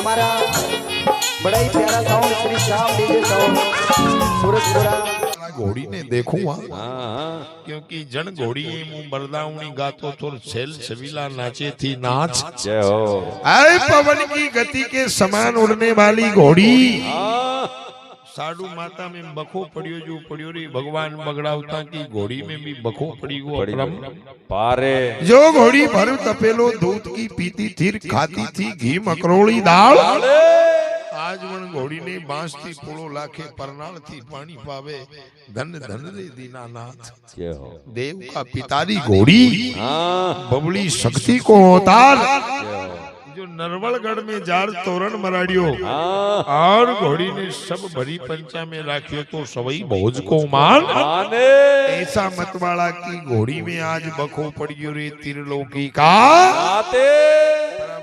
हमारा बड़ा ही प्यारा sound Shri Shyam DJ sound Surajpura घोड़ी ने देखूं क्योंकि जन घोड़ी मुंह बरदावनी गातो तो सेल छबीला नाचे थी नाच जय हो। आए पवन की गति के समान उड़ने वाली घोड़ी साडू माता में बखो पड़ियो जो पड़ियो रे भगवान बगड़ावता की घोड़ी में भी बखो पड़ी वो अपरम पारे जो घोड़ी भर तपेलो दूध की पीती थी खाती थी घी मकरोड़ी दाल आज वन घोड़ी ने बांस थी पुड़ो लाखे परनाल थी पानी पावे धन धन रे दीनानाथ जय हो। देव का पितारी घोड़ी बबली शक्ति को अवतार जो नरवलगढ़ में जार तोरण मराड़ियो और घोड़ी ने सब भरी पंचा में राखियो तो सवई भोज को मान ऐसा मतवाड़ा की घोड़ी में आज बखो पड़ियो रे त्रिलोकी का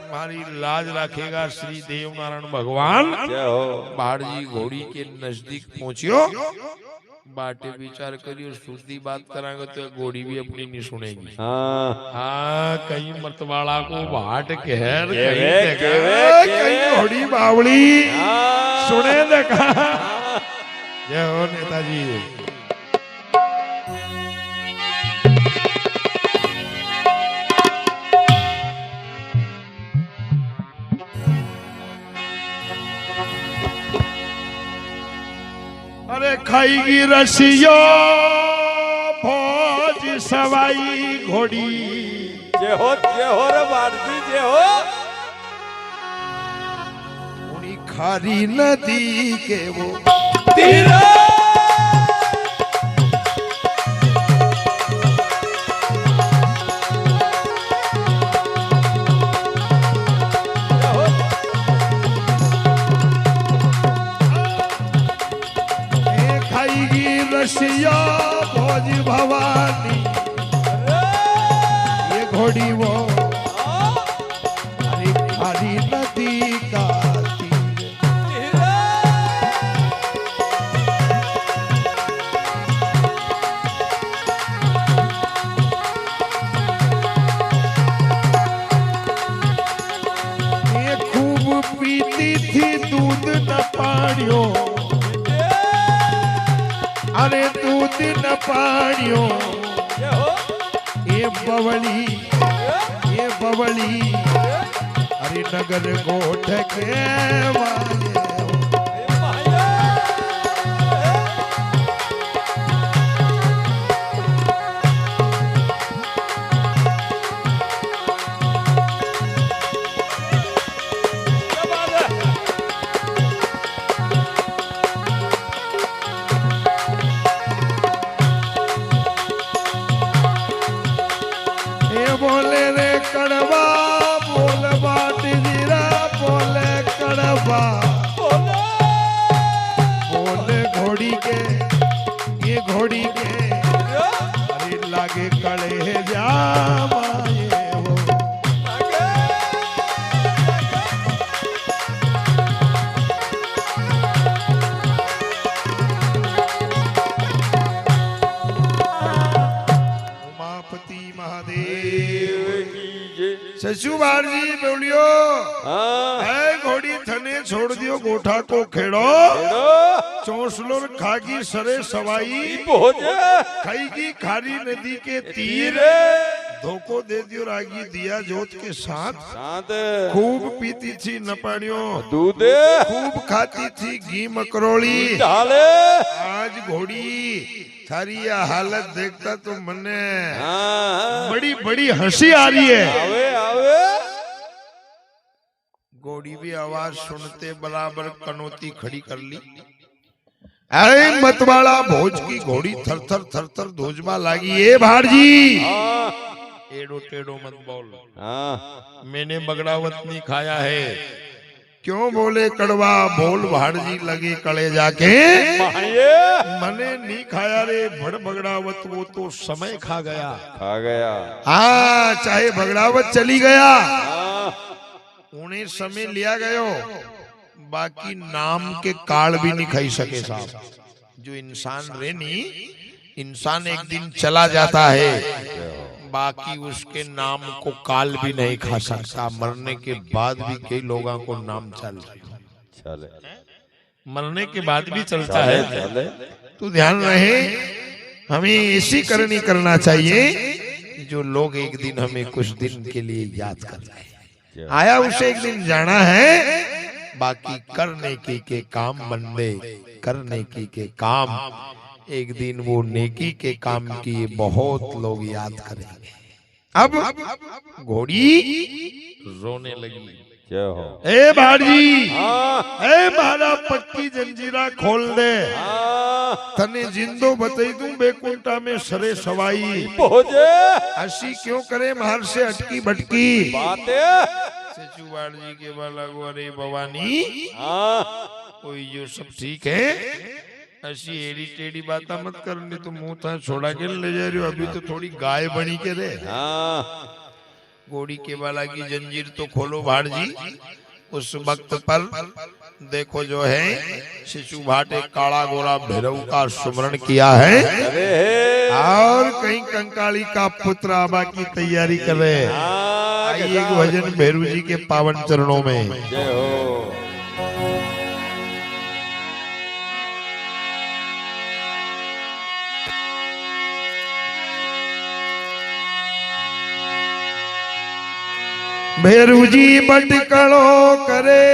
हमारी लाज रखेगा श्री देव नारायण भगवान बाहर जी घोड़ी के नजदीक पहुंचियो बाटे विचार करियो शुद्धि बात करांगे तो घोड़ी भी अपनी नहीं सुनेगी। हाँ कहीं मतवाड़ा को बाट कहर कहीं घोड़ी बावड़ी सुने देखा। जय हो नेताजी। अरे खाईगी रसियो भोज सवाई घोड़ी जय हो रे भारती जय हो। उनी खारी नदी के वो तीरा रसिया भोज भवानी ये घोड़ी वो हरी हरी नदी का ये खूब पीती थी दूध न पानियो अरे दूध न पानियो ये बवली अरे नगर गोठ के वाले बोले रे कड़वा बोल बाट जीरा बोले कड़वा बोले घोड़ी के ये घोड़ी के अरे लागे कड़े जामाए वो उमापति महादेव ससुबार जी बोलियो है घोड़ी थने छोड़ दियो गोठा को खेड़ो चौसलोर खागी सरे सवाई खाईगी खारी नदी के तीर धोखो दे दियो रागी दिया जोत के साथ खूब पीती थी न पानियो दूध खूब खाती थी घी मकरोड़ी आज घोड़ी थारी यह हालत देखता तो मने बड़ी बड़ी हंसी आ रही है। घोड़ी भी आवाज सुनते बराबर कनौती खड़ी कर ली। अरे मतवाड़ा भोज की घोड़ी थर थर धोजमा लागी। ए भारजी एड़ो टेढ़ो मत बोल, मैंने बगड़ावत नहीं खाया है। क्यों बोले कड़वा बोल भाड़जी लगे कड़े जाके मने नहीं खाया रे भड़ बगड़ावत वो तो समय खा गया हाँ चाहे बगड़ावत चली गया उन्हें समय लिया गयो बाकी नाम के काल भी नहीं खाई सके साहब। जो इंसान रे नी इंसान एक दिन चला जाता है बाकी उसके नाम को काल भी नहीं खा सकता। मरने के बाद भी कई लोगों को नाम चल चले मरने के बाद भी चलता चले है। चले तो ध्यान रहे, हमें ऐसी करनी करना चाहिए जो लोग एक दिन हमें कुछ दिन के लिए याद कर रहे। आया उसे एक दिन जाना है, बाकी करने की के काम बंदे, करने की के काम एक दिन वो नेकी के काम किए बहुत लोग याद करेंगे। अब घोड़ी रोने लगी। जय हो। ए भाड़ी, हाँ ए मारा पक्की जंजीरा खोल दे, हाँ तने जिंदो बतई दूं बेकुंठा में सरे सवाई। पहुंचे हसी क्यों करे मार से अटकी भटकी। बातें सचुवाड़ जी के बाला गो, अरे भवानी हाँ कोई जो सब ठीक है, ऐसी एड़ी टेढ़ी बात मत कर, नहीं तो मुंह था छोड़ा के ले जा रही हो। अभी तो थोड़ी गाय बनी के रे। हाँ घोड़ी के बाला की जंजीर तो खोलो भाड़ जी। उस वक्त पर देखो जो है शिशु भाट एक काला गोरा भैरव का सुमरण किया है, अरे और कहीं कंकाली का पुत्र आबा की तैयारी कर रहे हैं। हाँ आइए एक भजन भैरू जी के पावन चरणों में। जय हो। भैरू जी बटकड़ो करे,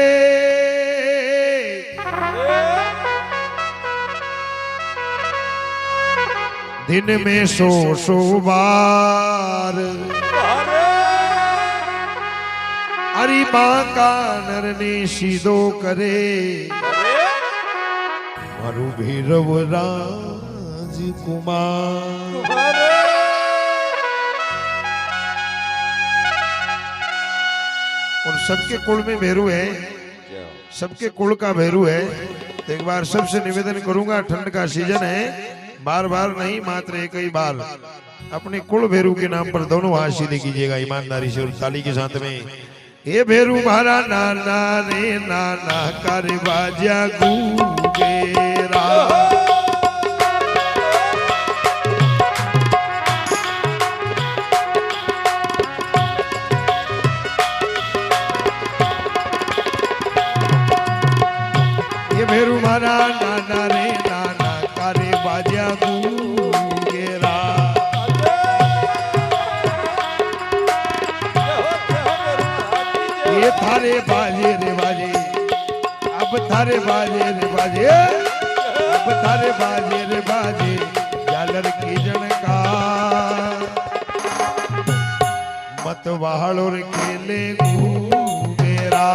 दिन में सौ बार, अरे मां का नर ने सीधो करे, मारू भैरव राजकुमार। और सबके कुल में भैरू है, सबके कुल का भैरू है। तो एक बार सबसे निवेदन करूंगा, ठंड का सीजन है, बार बार नहीं मात्र एक ही बार अपने कुल भैरू के नाम पर दोनों हाथ सीधे कीजिएगा ईमानदारी से और ताली के साथ में। ये भैरू मारा नाना रे नाना कर बाजा गूंगेरा, भैरू मारा नाना रे नाना करे बाजा गूंगेरा। ये थारे बाजे रे बाजे, अब थारे बाजे रे बाजे, अब थारे बाजे रे बाजे, झालर की जनका मत वाहड़ो रे खेले गूंगेरा।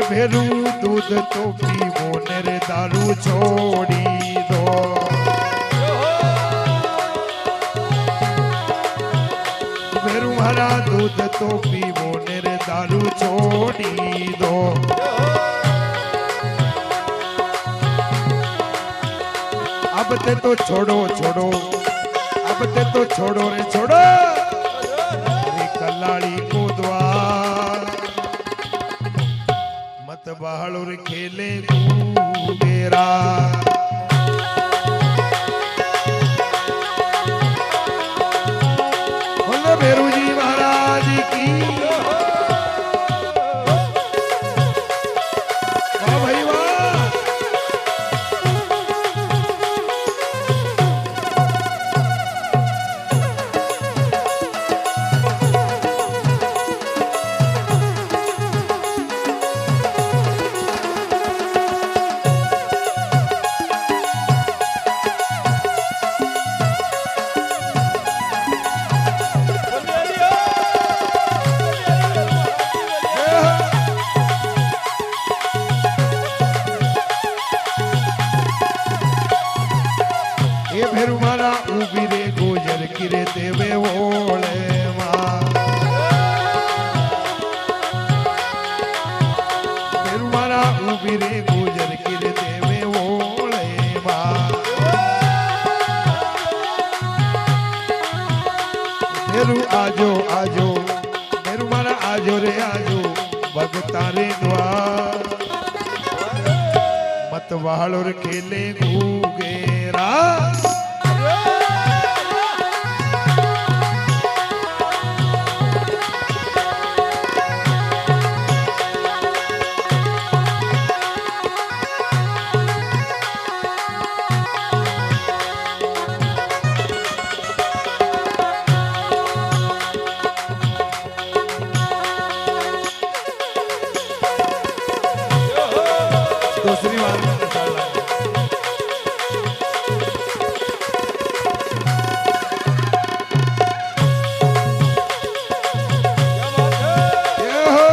भैरू दूध तो पीवो नरे दारू छोड़ी दो, भैरू हरा दूध तो पीवो नरे दारू छोड़ी दो। अब ते तो छोड़ो छोड़ो, अब ते तो छोड़ो रे छोड़ो, कलाड़ी को द्वार मत बाहर खेले गूंगेरा। बोलो भैरू जी महाराज की। वाह भाई वाह। मतवाल और खेले घूगेरा। दूसरी बार में निकाला। ये हो।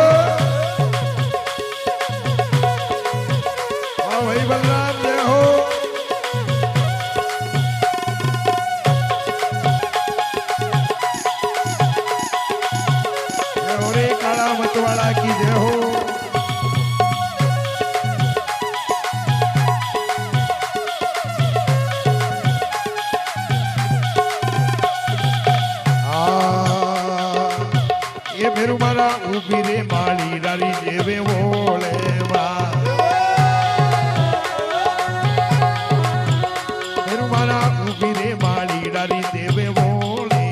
हाँ भाई बलराम ये हो। ये हो रे काला मतवाला की जय हो। ये भेरू मारा उभी रे माली डाली जेवे बोले भेरू मारा उभी रे माली डाली देवे बोले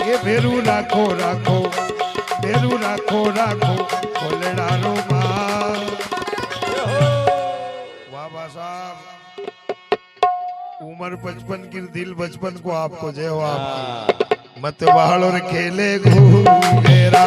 ये भेरू राखो राखो भेरू राखो राखो कोलेडारो वाह साहब। उम्र 55 की दिल बचपन को आपको जय हो। आप मत बहाल और खेले घूगेरा।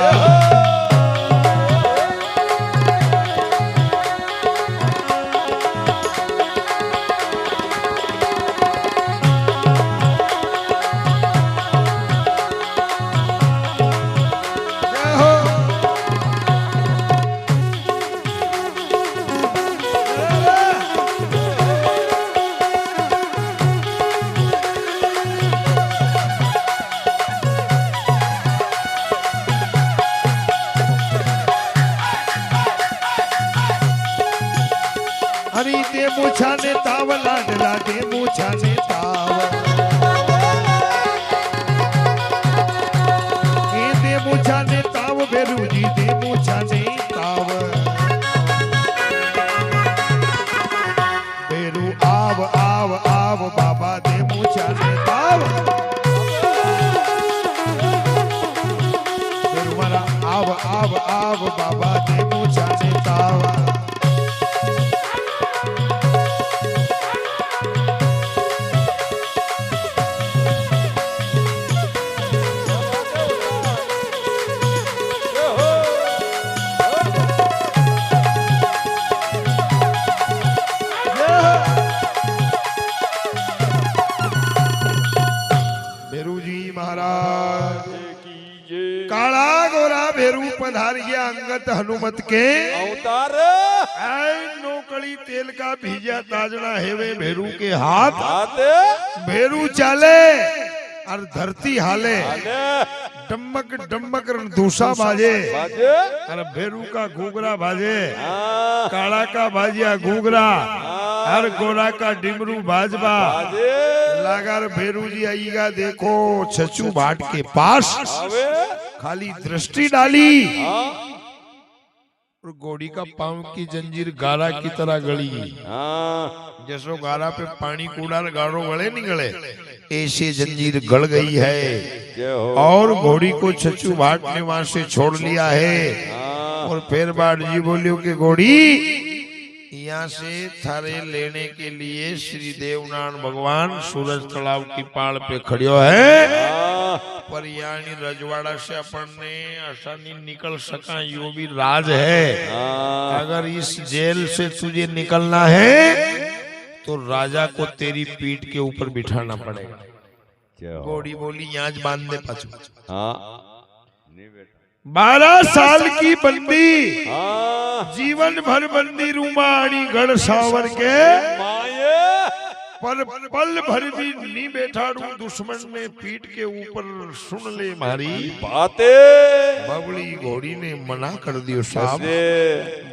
हरी दे मुछाने ताव लाडला दे मुछाने ताव ए दे मुछाने ताव भेरू जी दे मुछाने ताव भेरू आव आव आव बाबा दे मुछाने ताव भेरू मारा आव आव आव बाबा दे मुछाने ताव। काला गोरा भेरू पधार गया अंगत हनुमत के अवतार। नौकड़ी तेल का भीजा ताजना हेवे भेरू के हाथ हाथ भेरू चाले और धरती हाले डमक डमक दूसा बाजे और भेरू का घूगरा बाजे काला का बाजिया घूगरा और गोरा का डिमरू बाजबा लागर भेरू जी आईगा देखो छचू भाट के पास खाली दृष्टि डाली और घोड़ी का पांव की जंजीर गारा की तरह गड़ी। जैसो गारा पे पानी कूड़ा गारो गले नहीं गले ऐसे जंजीर गड़ गई है और घोड़ी को छचू भाट ने वहां से छोड़ लिया है। और फिर बाट जी बोलियो कि घोड़ी यहाँ से थारे लेने के लिए श्री देवनारायण भगवान सूरज तालाब की पाड़ पे खड़ियो है पर यानी रजवाड़ा से अपन ने आसानी निकल सका यो भी राज है। अगर इस जेल से तुझे निकलना है तो राजा को तेरी पीठ के ऊपर बिठाना पड़ेगा। घोड़ी बोली यहाँ बांध दे पछ 12 साल की बंदी जीवन भर बंदी रूमाणी गढ़ सावर के पर पल भर भी नहीं बैठा रू दुश्मन ने पीठ के ऊपर सुन ले मारी बातें। बबली घोड़ी ने मना कर दियो साहब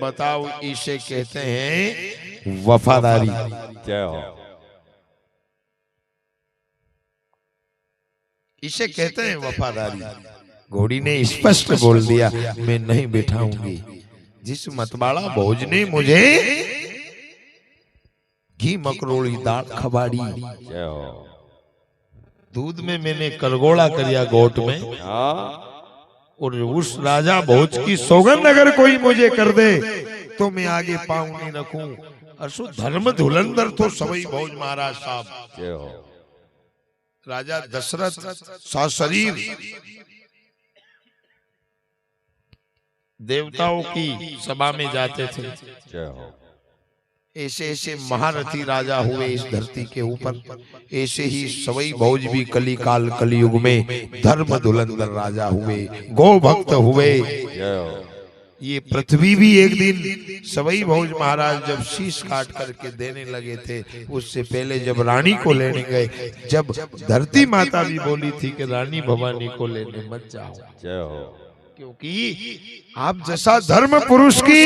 बताओ इसे कहते हैं वफादारी। जय हो। इसे कहते हैं वफादारी। घोड़ी ने स्पष्ट बोल दिया, मैं नहीं बैठाऊंगी। जिस मतवाला भोज ने मुझे घी मकरोड़ी दाल खबाड़ी, जय हो। दूध में मैंने करगोड़ा करिया गोट में, हाँ और उस राजा भोज की सौगंध अगर कोई मुझे कर दे तो मैं आगे पांव नहीं रखूं। अशु धर्म धुलंधर तो सवई भोज महाराज साहब। जय हो। राजा दशरथ सशरीर देवताओं की सभा में जाते थे। जय हो। ऐसे ऐसे महारथी राजा हुए इस धरती के ऊपर, ऐसे ही सवई भोज भी कली काल कलयुग में धर्म धुलंधर राजा हुए, गौ भक्त हुए। जय हो। ये पृथ्वी भी एक दिन सवई भोज महाराज जब शीश काट करके देने लगे थे, उससे पहले जब रानी को लेने गए, जब धरती माता भी बोली थी कि रानी भवानी को लेने मत जाओ, जय हो। क्योंकि आप जैसा धर्म पुरुष की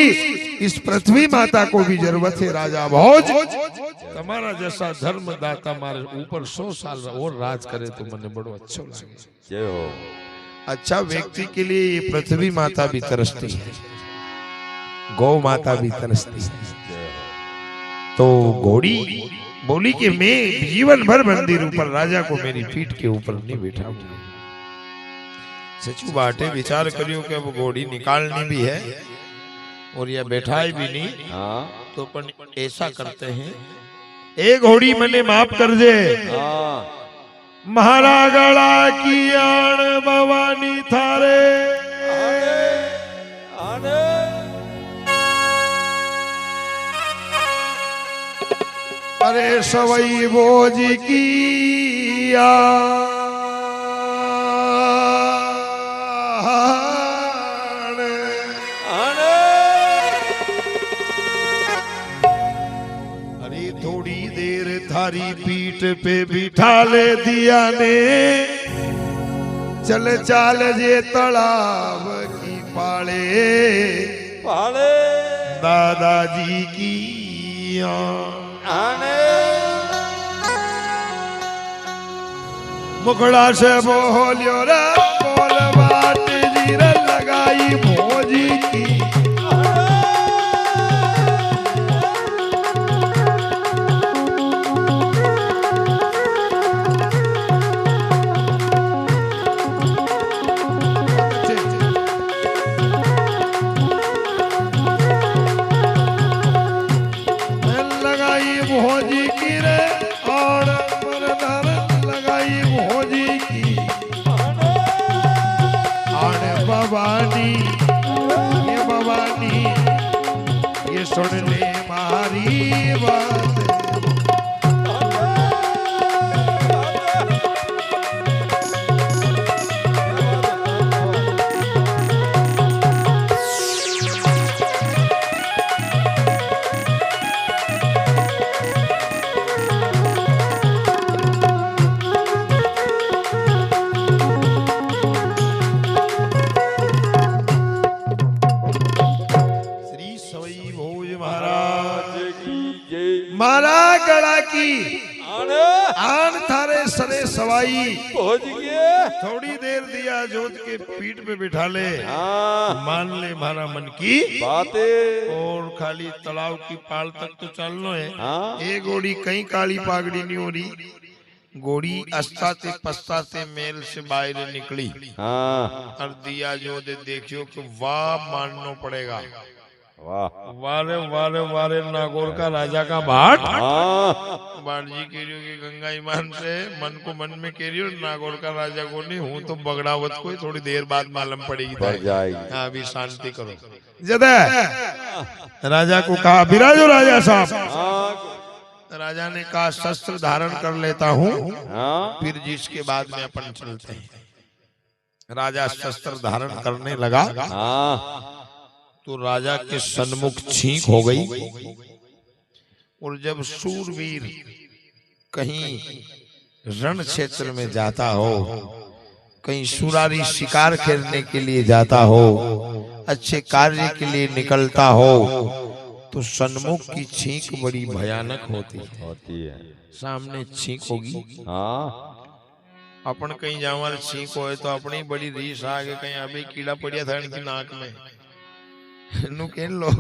इस पृथ्वी माता को भी जरूरत है राजा भोज। तुम्हारा जैसा धर्मदाता हमारे ऊपर 100 साल और राज करे तो मुझे बड़ो अच्छा लगे। जय हो। अच्छा व्यक्ति के लिए ये पृथ्वी माता भी तरसती है, गौ माता भी तरसती है। जय हो। तो घोड़ी बोली कि मैं जीवन भर मंदिर ऊपर राजा को मेरी पीठ के ऊपर नहीं बैठाऊंगी। सचू बाटे विचार करियो कि अब घोड़ी निकालनी भी है और यह बैठाए भी नहीं, हाँ तो अपन ऐसा करते हैं, एक घोड़ी मैंने माफ कर दे। हाँ। महारा गड़ा की आण भवानी थारे, आने अरे सवई भोज की आण, आने अरे थोड़ी देर थारी पीठ पे बिठा ले दिया ने, चल चाल जे तालाब की पाले, पाले दादाजी की आने मुखड़ा से बोलियो रे बोल बाट जीरा लगाई भोजी की, लगाई भोजी की रे और मरदार लगाई भोजी की, और भवानी ये भवानी ये सुन ले मारी बात, श्री सवई भोज महाराज की जय। मारा गड़ा की आने आन थारे सरे सवाई, पहुंच गए। थोड़ी देर दिया जोत के पीठ पे बिठा ले, हाँ मान ले मारा मन की बातें। और खाली तालाब की पाल तक तो चलना है। हाँ ये घोड़ी कहीं काली पागड़ी नहीं हो रही, घोड़ी अस्ता से पस्ता से मेल से बाहर निकली हाँ। और दिया जो दे देखियो कि वाह मानना पड़ेगा, वाह। वारे वारे वारे नागौर का राजा का भाट। हाँ बाट जी कह रही हो कि गंगा ईमान से मन को मन में कह रही हो, नागौर का राजा को नहीं हूँ तो बगड़ावत को थोड़ी देर बाद मालूम पड़ेगी। बढ़ जाएगी। हाँ अभी शांति करो। जदा राजा को कहा विराजो राजा साहब। हाँ राजा ने कहा शस्त्र धारण कर लेता हूँ, हाँ। फिर जिसके बाद में अपन चलते हैं। राजा शस्त्र धारण करने लगा हाँ तो राजा के सन्मुख छींक हो गई, और जब शूरवीर कहीं रण क्षेत्र में जाता हो, कहीं सुरारी शिकार करने के लिए जाता हो, अच्छे कार्य के लिए निकलता हो, तो सन्मुख की छींक बड़ी भयानक होती है। होती है। सामने छींक होगी हाँ अपन कहीं जावा छींक हो तो अपनी बड़ी रीस आ गए कहीं अभी कीड़ा पड़िया था इनकी नाक में नु के लोग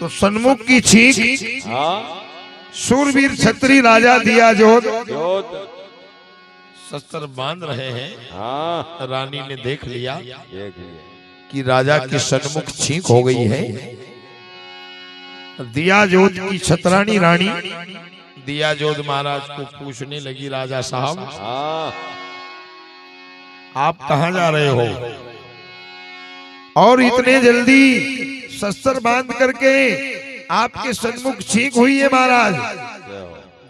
तो सन्मुख की छींक हाँ सूरवीर छत्री राजा दिया जोत जोत शस्त्र बांध रहे हैं। हाँ रानी ने देख लिया देख लिया कि राजा के सन्मुख छींक हो गई है। दिया जोत की छतरानी रानी दिया जोत महाराज को पूछने लगी राजा साहब हाँ आप कहां जा रहे हो और इतने जल्दी शस्त्र बांध करके आपके सन्मुख छींक हुई है महाराज।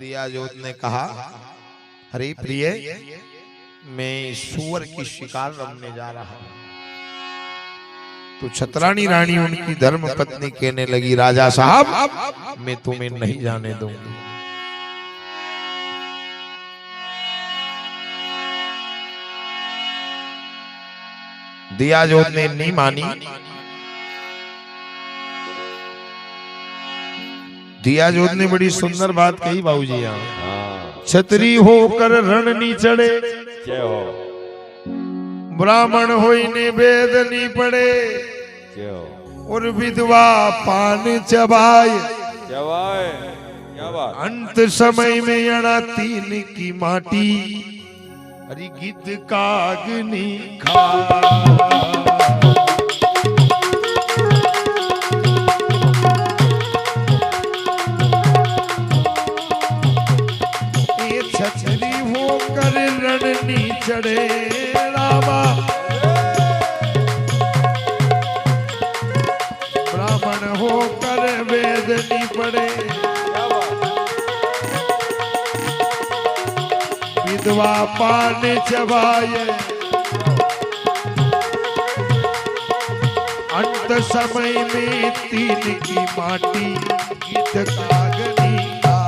दिया जोत ने कहा हरे प्रिय मैं सूअर की शिकार रमने जा रहा हूं। तो छतरानी रानी उनकी धर्म पत्नी कहने लगी राजा साहब मैं तुम्हें नहीं जाने दूंगी। दिया जोत ने नहीं मानी। दिया जोत ने बड़ी सुंदर बात कही बाबूजी यहाँ हाँ छतरी होकर रण नी चढ़े जय हो ब्राह्मण होइने वेद नी पढ़े जय हो और विधवा पान चबाए जवाए क्या बात अंत समय में अड़ा तीन की माटी हरि गिद्ध कागनी खा। ये छतरी होकर रणनी चढ़े रामा ब्राह्मण होकर वेद नी पढ़े विधवा पान चबाए अंत समय में तीन की माटी गिद्ध कागनी खा।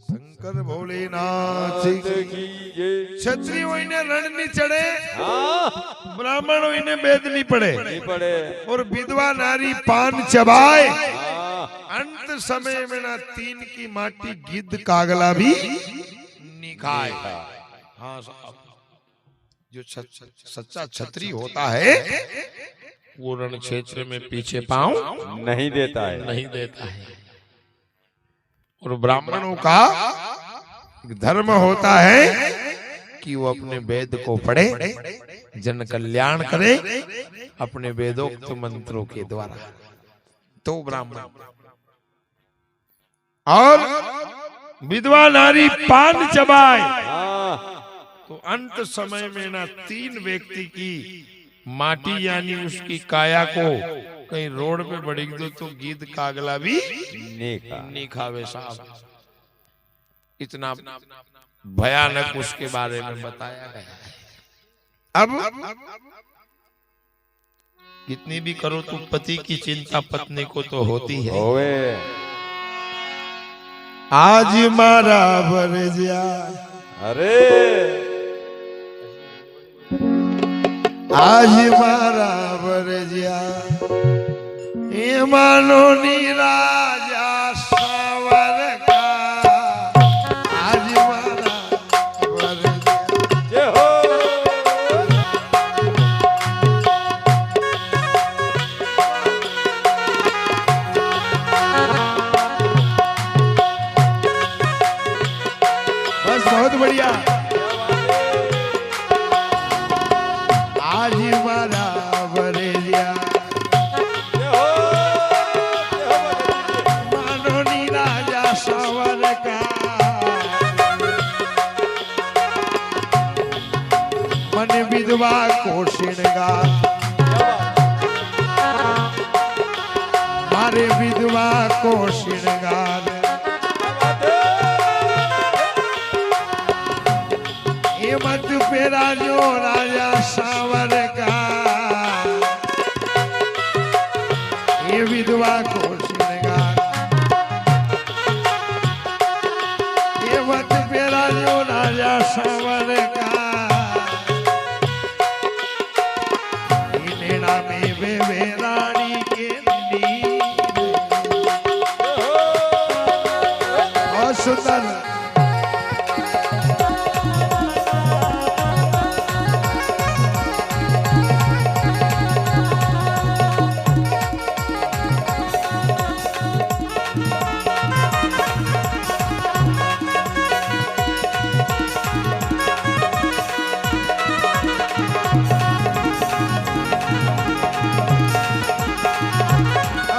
शंकर भोलेनाथ की जय क्षत्रिय होइने रण नी चढ़े हाँ ब्राह्मण होइने वेद नी पढ़े नहीं पड़े और विधवा नारी पान चबाए हाँ अंत समय में ना तीन की माटी गिद्ध कागला भी निखाए। हाँ साहब जो सच्चा छत्री होता है वो रण क्षेत्र में पीछे पांव नहीं देता है नहीं देता है। और ब्राह्मणों का धर्म होता है कि वो अपने वेद को पढ़े जन कल्याण करे अपने वेदोक्त मंत्रों के द्वारा। तो ब्राह्मण और विधवा नारी पान चबाए हाँ तो अंत समय में ना तीन व्यक्ति की माटी यानी उसकी काया को कहीं रोड पे बढ़ेगी दो तो गिद्ध कागला भी नेका नहीं खावे साहब। इतना भयानक उसके बारे में बताया गया है। अब कितनी भी करो तो पति की चिंता पत्नी को तो होती है। होवे आज मारा बरजिया अरे आज मारा बरजिया ये मानो नी राजा सावर का आज मारा बरजिया। जय हो बस बहुत बढ़िया। आज मारा बरजिया जय हो जय हो मानो नी राजा सावर का मन विधवा को श्रृंगार मारे विधवा को श्रृंगार ये मत पेरा जो राजा सावर का ये विधवा को श्रृंगार ये मत पेरा जो राजा सावर का ये नेड़ा में वे रानी के सुंदर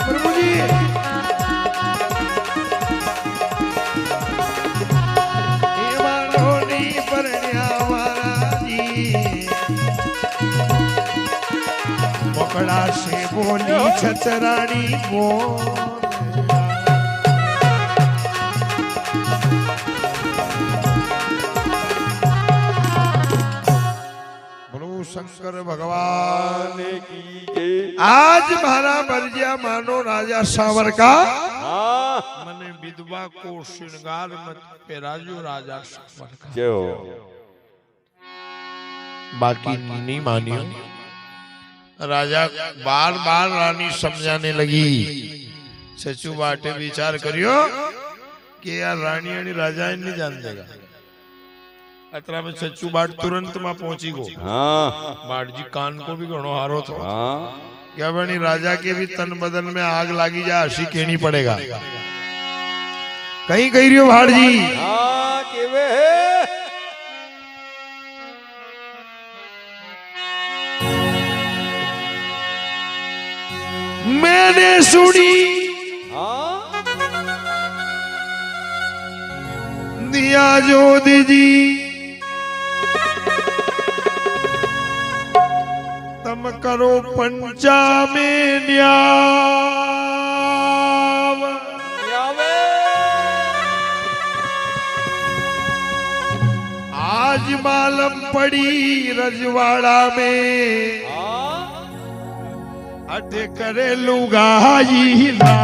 प्रभु जी मोकड़ा से बोली छतरानी बोल बोलो शंकर भगवान की जय। आज मारा बरजिया मानो राजा सावर का हाँ मने विधवा को श्रृंगार मत पेराजो राजा सावर का जय हो। बाकी नहीं मानियो राजा बार बार रानी समझाने लगी सचू बाटे विचार करियो कि यार रानी आणि राजा नहीं जान देगा अतरा में सचू बाट तुरंत में पहुंची गो हाँ बाट जी कान को भी घणो हारो थो हाँ क्या बनी राजा के भी तन बदन में आग लागी जा हसी कहनी पड़ेगा कहीं कही रियो भाड़ जी हाँ केवे है। मैंने सुनी हाँ दिया जोध जी तम करो पंचा में न्याव यावे आज मालूम पड़ी रजवाड़ा में हाँ अटे करे लुगाई ला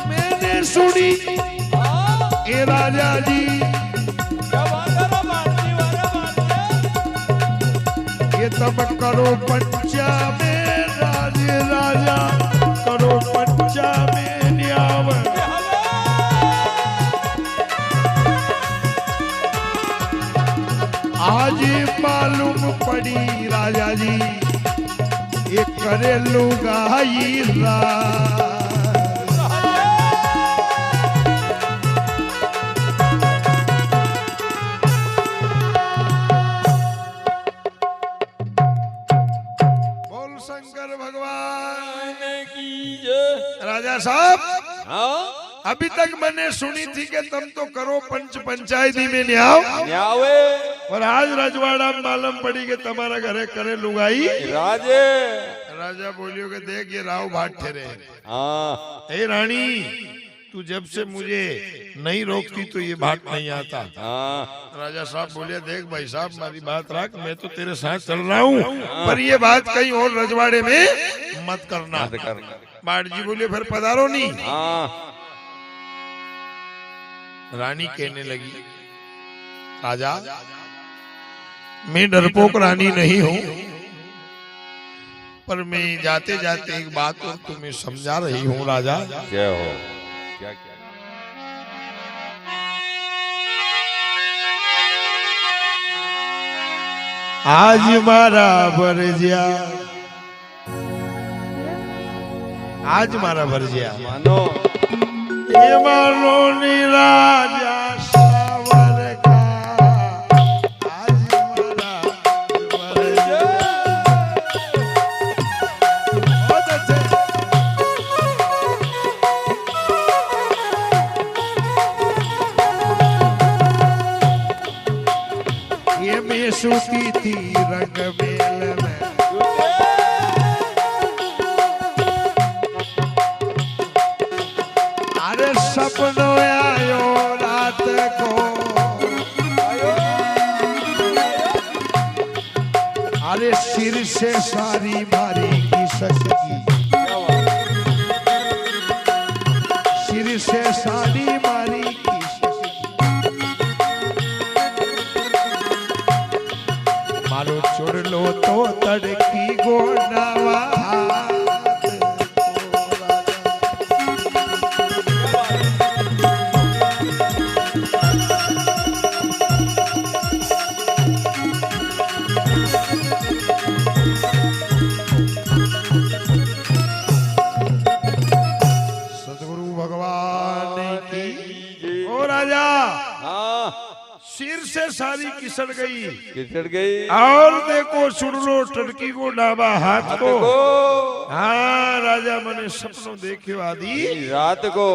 मैंने सुनी ए राजा जी ये तब करो पंचा में राज राजा करो पंचा में न्याव आज मालूम पड़ी राजा जी ये करे लुगाई ला बोल शंकर भगवान की जय। राजा साहब हाँ अभी तक मैंने सुनी थी कि तुम तो करो पंच पंचायती में न्याव न्यावे और आज रजवाड़ा में मालूम पड़ी कि तुम्हारा घरे करे लुगाई राजे राजा बोलियो कि देख ये राव भाट ठहरे हाँ हे रानी तू जब से मुझे नहीं रोकती तो ये बात नहीं आता हाँ राजा साहब बोले देख भाई साहब मेरी बात रख मैं तो तेरे साथ चल रहा हूँ पर ये बात कहीं और रजवाड़े में मत करना बाट जी बोले फिर पधारो नहीं हाँ रानी कहने लगी राजा मैं डरपोक रानी नहीं हूँ पर मैं जाते जाते एक बात और तुम्हें समझा रही हूँ राजा जय हो। क्या क्या आज मारा बरजिया आज मारा बरजिया मानो ये मानो नी राजा सावर का आज मारा बरजिया बहुत अच्छे ये मैं सूती थी रंग मेल में अरे सपनों आयो रात को अरे सिर से सारी मारी की सकी सिर से सारी मारी की सकी मारो चुड़ लो तो तड़की गोनावा सदगुरु भगवान की। ओ राजा हाँ सिर से सारी किसड़ गई किसड़ गई और देखो सुन लो टड़की को डाबा हाथ को। को हाँ राजा मने सपनों देखियो आदि रात को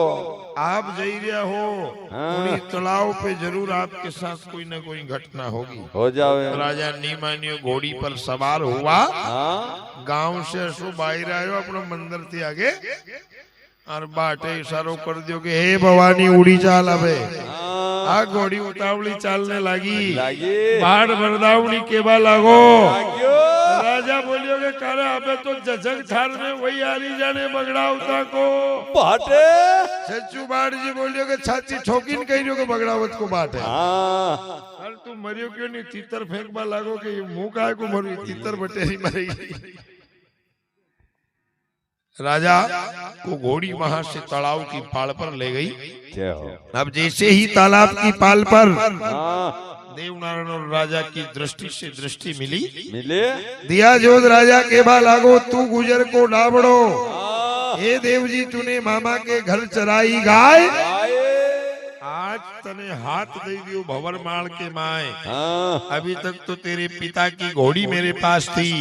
आप जई रहा हो हाँ। उन्हीं तालाब पे जरूर आपके साथ कोई न कोई घटना होगी। हो जावे राजा नीमानियो घोड़ी पर सवार हुआ हाँ गांव से ऐसो बाहर आयो अपना मंदिर थी आगे और बाटे इशारो कर दियो कि हे भवानी उड़ी चाल अबे। आ घोड़ी उतावली चालने लगी लागी बाढ़ बरदावनी केबा लागो। लाग्यो राजा बोलियो के करे अबे तो जजग थार में वही आरी जाने बगड़ावता को। पाटे सच्चू बाढ़ जी बोलियो के छाती ठोकीन कहियो के बगड़ावत को बाटे। हाँ अरे तू मरियो क्यों नहीं तीतर फेंकबा लागो के मुंह काहे को मरी तीतर बटेरी मरेगी। राजा को घोड़ी वहां से तालाब की पाल पर ले गई। जय हो अब जैसे ही तालाब की पाल पर हाँ देवनारायण और राजा की दृष्टि से दृष्टि मिली। मिले दिया जोत राजा के बा लागो तू गुजर को डाबड़ो। हाँ हे देव जी तूने मामा के घर चराई गाय आए आज तने हाथ दे दियो भंवर माल के माए। हाँ अभी तक तो तेरे पिता की घोड़ी मेरे पास थी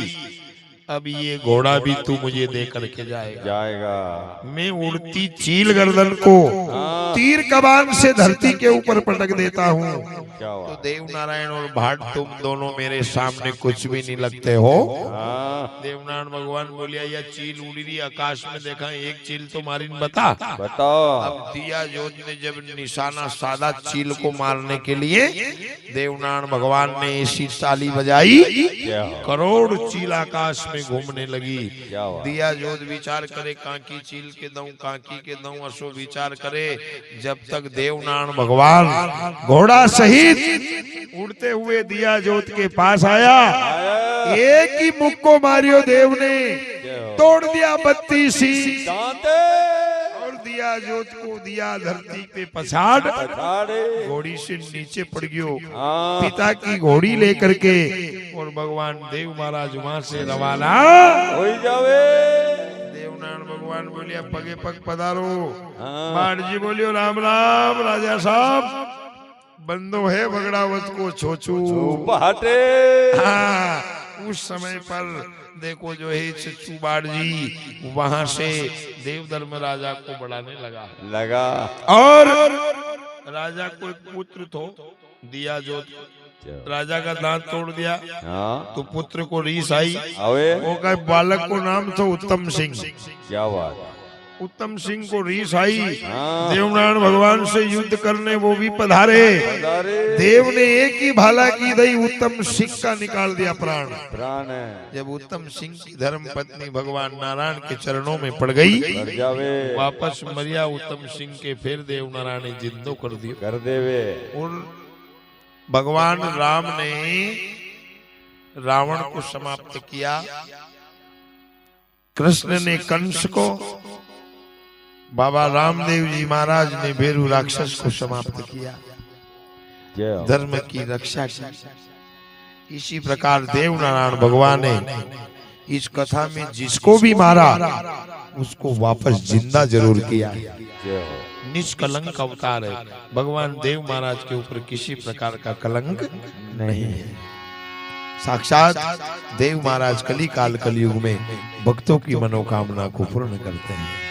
अब ये घोड़ा भी तू मुझे दे करके जाएगा। जाएगा मैं उड़ती चील गर्दन को हाँ। तीर कमान से धरती के ऊपर पटक देता हूँ। क्या तो हुआ देव नारायण और भाट तुम दोनों मेरे सामने कुछ भी नहीं लगते हो। हाँ देवनारायण भगवान बोलिया या चील उड़ी रही आकाश में देखा एक चील तो मारी न बता। बताओ अब दिया जोत ने जब निशाना साधा चील को मारने के लिए देवनारायण भगवान ने ऐसी ताली बजाई क्या हो करोड़ चील आकाश में घूमने लगी। क्या हुआ दिया जोत विचार करे काकी चील के दऊं काकी के दऊं असो विचार करे जब तक देवनारायण भगवान घोड़ा सहित उड़ते हुए दिया जोत के पास आया। एक ही मुख को मारियो देव ने तोड़ दिया 32 दांते और दिया जोत को दिया धरती पे पछाड़ पछाड़े घोड़ी से नीचे पड़ गयो। हाँ पिता की घोड़ी लेकर के और भगवान देव महाराज वहां से रवाना हो जावे देवनारायण भगवान बोलिया पगे पग पधारो। हाँ बाढ़ जी बोलियो राम राम राजा साहब बंदो है बगड़ावत को छोचू। पाटे हाँ उस समय पर देखो जो है चच्चू बाढ़ जी वहां से देव धर्म राजा को बढ़ाने लगा। लगा और राजा को एक पुत्र तो दिया जो राजा का दांत तोड़ दिया हाँ तो पुत्र को रीस आई। आवे वो का बालक को नाम था उत्तम सिंह। क्या बात उत्तम सिंह को रीस आई। हाँ देवनारायण भगवान से युद्ध करने वो भी पधारे। पधारे देव ने एक ही भाला की दई उत्तम सिंह का निकाल दिया प्राण। प्राण है जब उत्तम सिंह की धर्म पत्नी भगवान नारायण के चरणों में पड़ गई कर जावे वापस मरिया उत्तम सिंह के फिर देव नारायण ने जिंदो कर दियो। कर देवे और भगवान राम ने रावण को समाप्त किया। कृष्ण ने कंस को बाबा रामदेव जी महाराज ने भेरू राक्षस को समाप्त किया। जय हो धर्म की रक्षा की। इसी प्रकार देव नारायण भगवान ने इस कथा में जिसको भी मारा उसको वापस जिंदा जरूर किया। जय हो निष्कलंक अवतार है। भगवान देव महाराज के ऊपर किसी प्रकार का कलंक नहीं है। साक्षात देव महाराज कली काल कलयुग में भक्तों की मनोकामना को पूर्ण करते हैं।